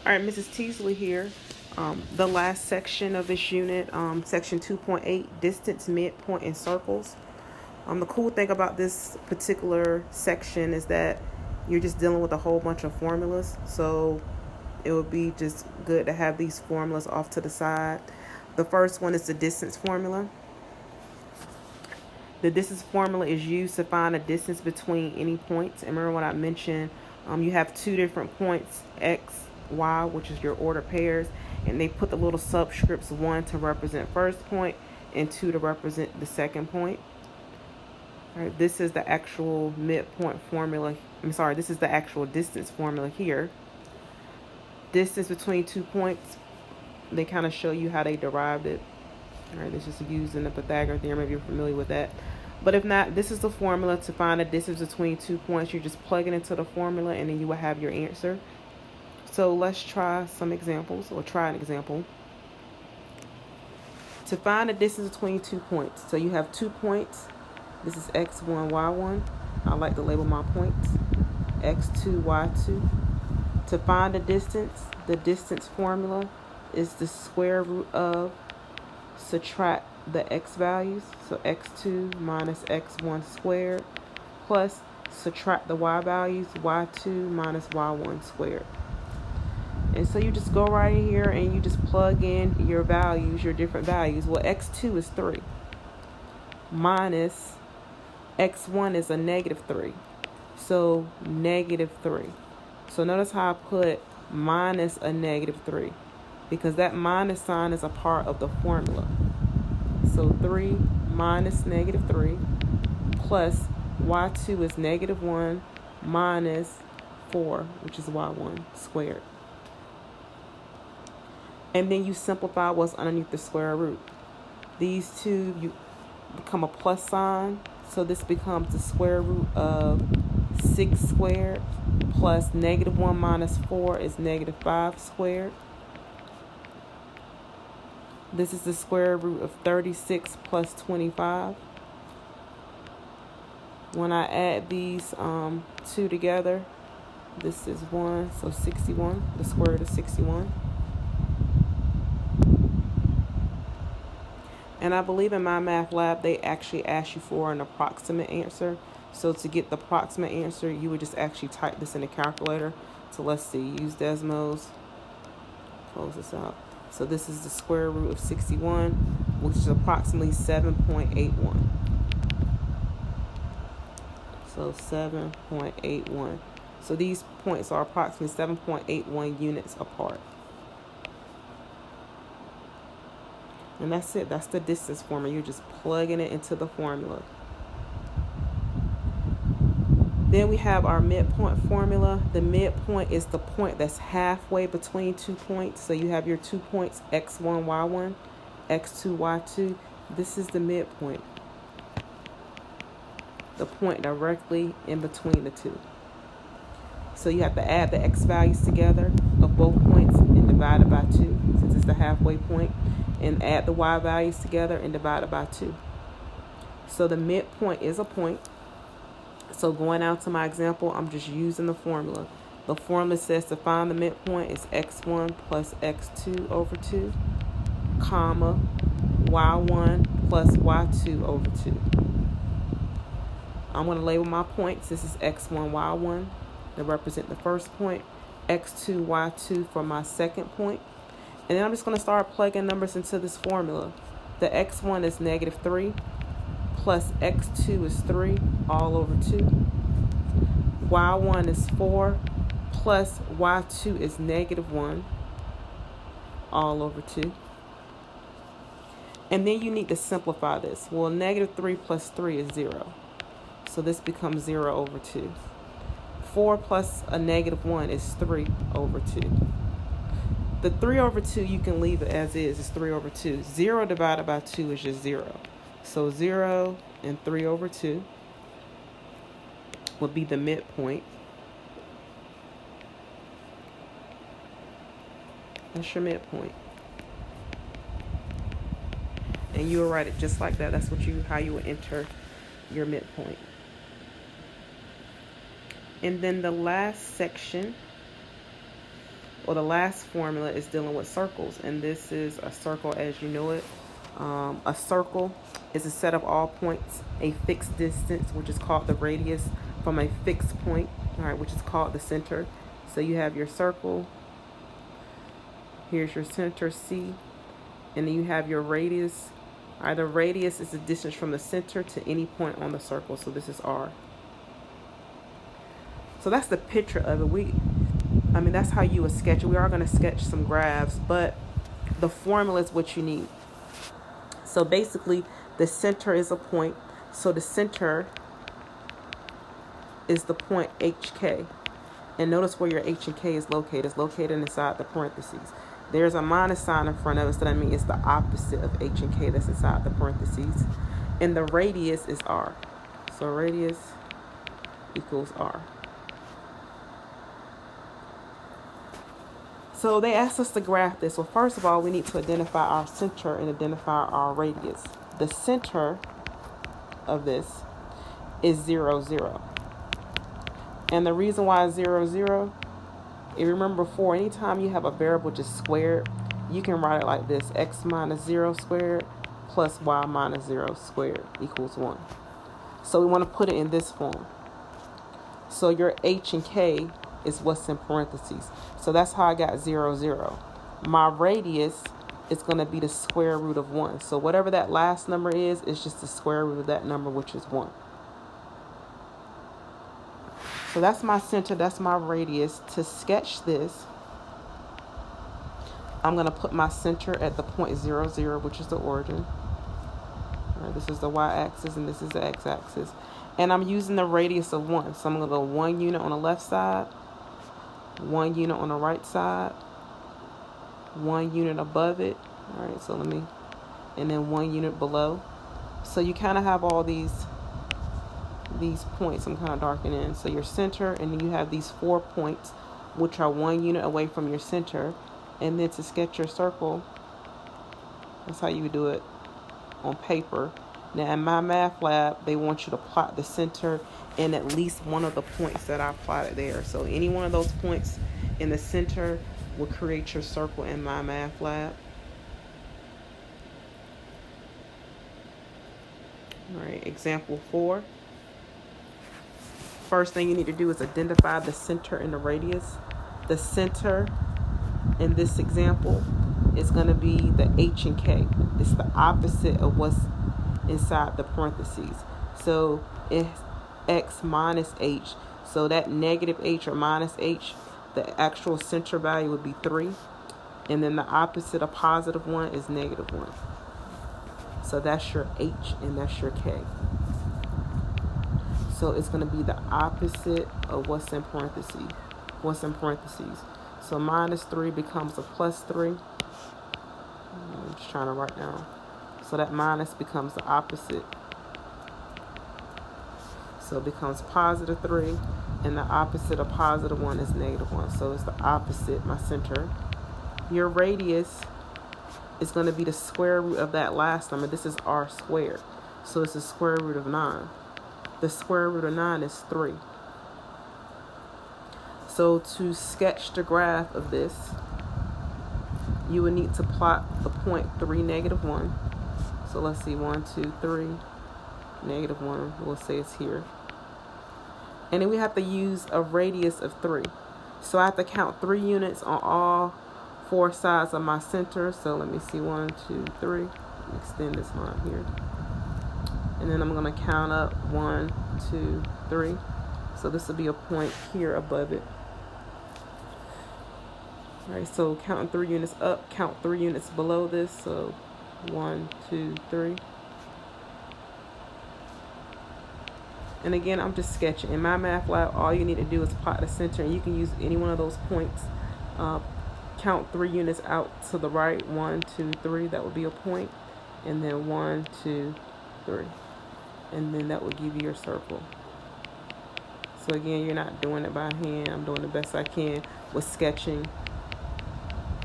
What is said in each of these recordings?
All right, Mrs. Teasley here. The last section of this unit, section 2.8, distance, midpoint, and circles. The cool thing about this particular section is that you're just dealing with a whole bunch of formulas. So it would be just good to have these formulas off to the side. The first one is the distance formula. The distance formula is used to find a distance between any points. And remember what I mentioned, you have two different points, x, y, which is your order pairs, and they put the little subscripts 1 to represent first point and 2 to represent the second point. All right, this is the actual midpoint formula. This is the actual distance formula here. Distance between 2 points, they kind of show you how they derived it. All right, this is used in the Pythagorean theorem if you're familiar with that. But if not, this is the formula to find a distance between 2 points. You just plug it into the formula and then you will have your answer. So let's try some examples, or try an example. To find the distance between 2 points. So you have 2 points. This is x1, y1. I like to label my points. x2, y2. To find the distance formula is the square root of, subtract the x values, so x2 minus x1 squared, plus subtract the y values, y2 minus y1 squared. And so you just go right in here and you just plug in your values, your different values. Well, x2 is 3 minus x1 is a negative 3, so negative 3. So notice how I put minus a negative 3, because that minus sign is a part of the formula. So 3 minus negative 3 plus y2 is negative 1 minus 4, which is y1 squared. And then you simplify what's underneath the square root. These two, you become a plus sign. So this becomes the square root of 6 squared plus negative 1 minus 4 is negative 5 squared. This is the square root of 36 plus 25. When I add these two together, this is 1, so 61. The square root of 61. And I believe in my math lab, they actually ask you for an approximate answer. So to get the approximate answer, you would just actually type this in the calculator. So let's see, use Desmos. Close this out. So this is the square root of 61, which is approximately 7.81. So 7.81. So these points are approximately 7.81 units apart. And that's it. That's the distance formula. You're just plugging it into the formula. Then we have our midpoint formula. The midpoint is the point that's halfway between 2 points. So you have your 2 points, x1, y1, x2, y2. This is the midpoint. The point directly in between the two. So you have to add the x values together of both points and divide it by 2, since it's the halfway point. And add the y values together and divide it by 2. So the midpoint is a point. So going out to my example, I'm just using the formula. The formula says to find the midpoint is x1 plus x2 over 2, comma, y1 plus y2 over 2. I'm going to label my points. This is x1, y1 to represent the first point, x2, y2 for my second point. And then I'm just going to start plugging numbers into this formula. The x1 is negative 3 plus x2 is 3 all over 2. y1 is 4 plus y2 is negative 1 all over 2. And then you need to simplify this. Well, negative 3 plus 3 is 0. So this becomes 0 over 2. 4 plus a negative 1 is 3 over 2. The 3 over 2, you can leave it as is. It's 3 over 2. 0 divided by 2 is just 0. So 0 and 3 over 2 would be the midpoint. That's your midpoint. And you will write it just like that. That's how you would enter your midpoint. And then the last section or the last formula is dealing with circles, and this is a circle as you know it. A circle is a set of all points, a fixed distance, which is called the radius, from a fixed point, all right, which is called the center. So you have your circle, here's your center C, and then you have your radius. All right, the radius is the distance from the center to any point on the circle, so this is R. So that's the picture of it. That's how you would sketch it. We are going to sketch some graphs, but the formula is what you need. So basically, the center is a point. So the center is the point HK. And notice where your H and K is located. It's located inside the parentheses. There's a minus sign in front of it, so that means it's the opposite of H and K that's inside the parentheses. And the radius is R. So radius equals R. So they asked us to graph this. Well, first of all, we need to identify our center and identify our radius. The center of this is 0, 0. And the reason why it's 0, 0, if you remember before, anytime you have a variable just squared, you can write it like this: x minus 0 squared plus y minus 0 squared equals 1. So we want to put it in this form. So your H and K is what's in parentheses. So that's how I got 0, 0. My radius is going to be the square root of 1. So whatever that last number is, it's just the square root of that number, which is 1. So that's my center, that's my radius. To sketch this, I'm going to put my center at the point 0, 0, which is the origin. All right, this is the y-axis and this is the x-axis. And I'm using the radius of 1. So I'm going to go 1 unit on the left side, 1 unit on the right side, 1 unit above it. All right, so and then 1 unit below. So you kind of have all these points. I'm kind of darkening in. So your center, and then you have these 4 points, which are 1 unit away from your center. And then to sketch your circle, that's how you would do it on paper. Now in my math lab, they want you to plot the center and at least one of the points that I plotted there. So any one of those points in the center will create your circle in my math lab. All right, example 4. First thing you need to do is identify the center and the radius. The center in this example is going to be the H and K. It's the opposite of what's inside the parentheses. So it's x minus h. So that negative h or minus h, the actual center value would be 3. And then the opposite of positive 1 is negative 1. So that's your h and that's your k. So it's going to be the opposite of what's in parentheses. So minus 3 becomes a plus 3. I'm just trying to write down. So that minus becomes the opposite. So it becomes positive 3. And the opposite of positive 1 is negative 1. So it's the opposite, my center. Your radius is going to be the square root of that last number. This is r squared. So it's the square root of 9. The square root of 9 is 3. So to sketch the graph of this, you would need to plot the point 3, negative 1. So let's see, 1, 2, 3, negative 1. We'll say it's here. And then we have to use a radius of 3. So I have to count 3 units on all 4 sides of my center. So let me see, 1, 2, 3. Extend this line here. And then I'm going to count up 1, 2, 3. So this will be a point here above it. All right, so counting 3 units up, count 3 units below this. So 1, 2, 3. And again, I'm just sketching. In my math lab, all you need to do is plot the center, and you can use any one of those points. Count 3 units out to the right. 1, 2, 3. That would be a point. And then 1, 2, 3. And then that will give you your circle. So again, you're not doing it by hand. I'm doing the best I can with sketching.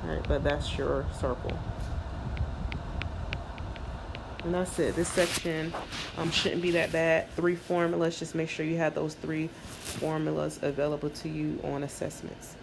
All right, but that's your circle. And that's it. This section shouldn't be that bad. 3 formulas. Just make sure you have those 3 formulas available to you on assessments.